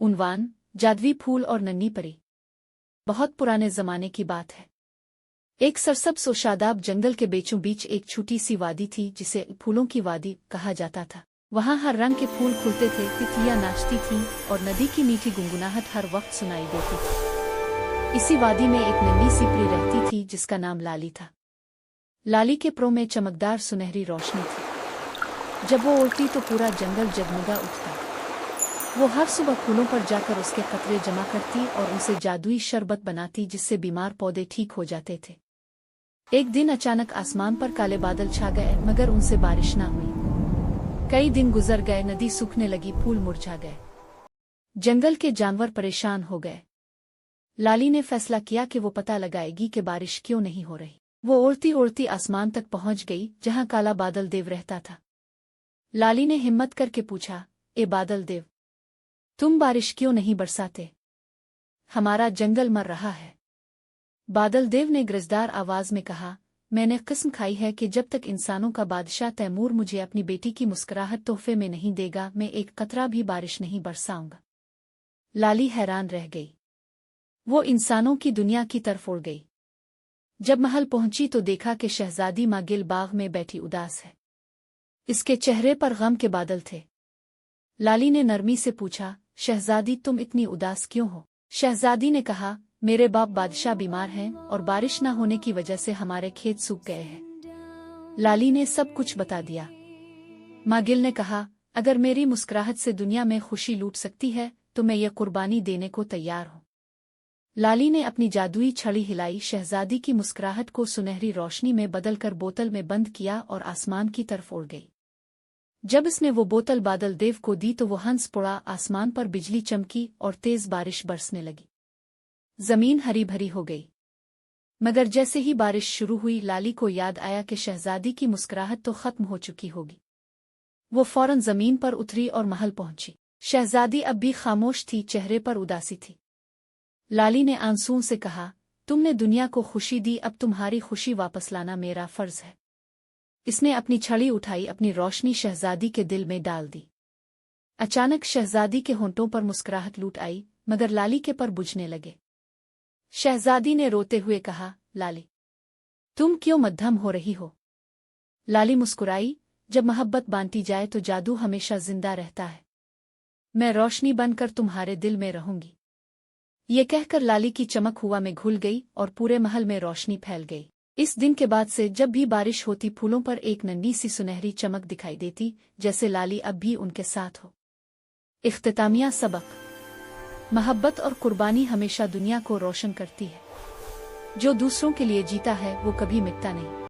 उन्वान जादुई फूल और नन्ही परी। बहुत पुराने जमाने की बात है। एक सरसब्ज़ और शादाब जंगल के बीचों बीच एक छोटी सी वादी थी जिसे फूलों की वादी कहा जाता था। वहाँ हर रंग के फूल खुलते थे, तितलियाँ नाचती थीं और नदी की मीठी गुनगुनाहट हर वक्त सुनाई देती थी। इसी वादी में एक नन्ही सी परी रहती थी जिसका नाम लाली था। लाली के परों में चमकदार सुनहरी रोशनी थी। जब वो उड़ती तो पूरा जंगल जगमगा उठता। वो हर सुबह फूलों पर जाकर उसके कतरे जमा करती और उनसे जादुई शरबत बनाती जिससे बीमार पौधे ठीक हो जाते थे। एक दिन अचानक आसमान पर काले बादल छा गए मगर उनसे बारिश ना हुई। कई दिन गुजर गए, नदी सूखने लगी, फूल मुरझा गए, जंगल के जानवर परेशान हो गए। लाली ने फैसला किया कि वो पता लगाएगी कि बारिश क्यों नहीं हो रही। वो उड़ती उड़ती आसमान तक पहुंच गई जहां काला बादल देव रहता था। लाली ने हिम्मत करके पूछा, ए बादल देव, तुम बारिश क्यों नहीं बरसाते? हमारा जंगल मर रहा है। बादल देव ने गरजदार आवाज में कहा, मैंने कसम खाई है कि जब तक इंसानों का बादशाह तैमूर मुझे अपनी बेटी की मुस्कुराहट तोहफे में नहीं देगा, मैं एक कतरा भी बारिश नहीं बरसाऊंगा। लाली हैरान रह गई। वो इंसानों की दुनिया की तरफ उड़ गई। जब महल पहुंची तो देखा कि शहजादी मागिल बाग में बैठी उदास है। इसके चेहरे पर गम के बादल थे। लाली ने नरमी से पूछा, शहजादी तुम इतनी उदास क्यों हो? शहजादी ने कहा, मेरे बाप बादशाह बीमार हैं और बारिश न होने की वजह से हमारे खेत सूख गए हैं। लाली ने सब कुछ बता दिया। मागिल ने कहा, अगर मेरी मुस्कुराहट से दुनिया में खुशी लूट सकती है तो मैं ये कुर्बानी देने को तैयार हूँ। लाली ने अपनी जादुई छड़ी हिलाई, शहजादी की मुस्कुराहट को सुनहरी रोशनी में बदलकर बोतल में बंद किया और आसमान की तरफ उड़ गई। जब इसने वो बोतल बादल देव को दी तो वो हंस पड़ा, आसमान पर बिजली चमकी और तेज बारिश बरसने लगी। जमीन हरी भरी हो गई। मगर जैसे ही बारिश शुरू हुई, लाली को याद आया कि शहजादी की मुस्कुराहट तो खत्म हो चुकी होगी। वो फौरन जमीन पर उतरी और महल पहुंची। शहजादी अब भी खामोश थी, चेहरे पर उदासी थी। लाली ने आंसुओं से कहा, तुमने दुनिया को खुशी दी, अब तुम्हारी खुशी वापस लाना मेरा फर्ज है। इसने अपनी छड़ी उठाई, अपनी रोशनी शहजादी के दिल में डाल दी। अचानक शहजादी के होंठों पर मुस्कुराहट लूट आई मगर लाली के पर बुझने लगे। शहजादी ने रोते हुए कहा, लाली, तुम क्यों मध्यम हो रही हो? लाली मुस्कुराई, जब मोहब्बत बांटी जाए तो जादू हमेशा जिंदा रहता है। मैं रोशनी बनकर तुम्हारे दिल में रहूंगी। ये कहकर लाली की चमक हवा में घुल गई और पूरे महल में रोशनी फैल गई। इस दिन के बाद से जब भी बारिश होती, फूलों पर एक नन्ही सी सुनहरी चमक दिखाई देती, जैसे लाली अब भी उनके साथ हो। इख्तितामिया सबक: मोहब्बत और कुर्बानी हमेशा दुनिया को रोशन करती है। जो दूसरों के लिए जीता है वो कभी मिटता नहीं।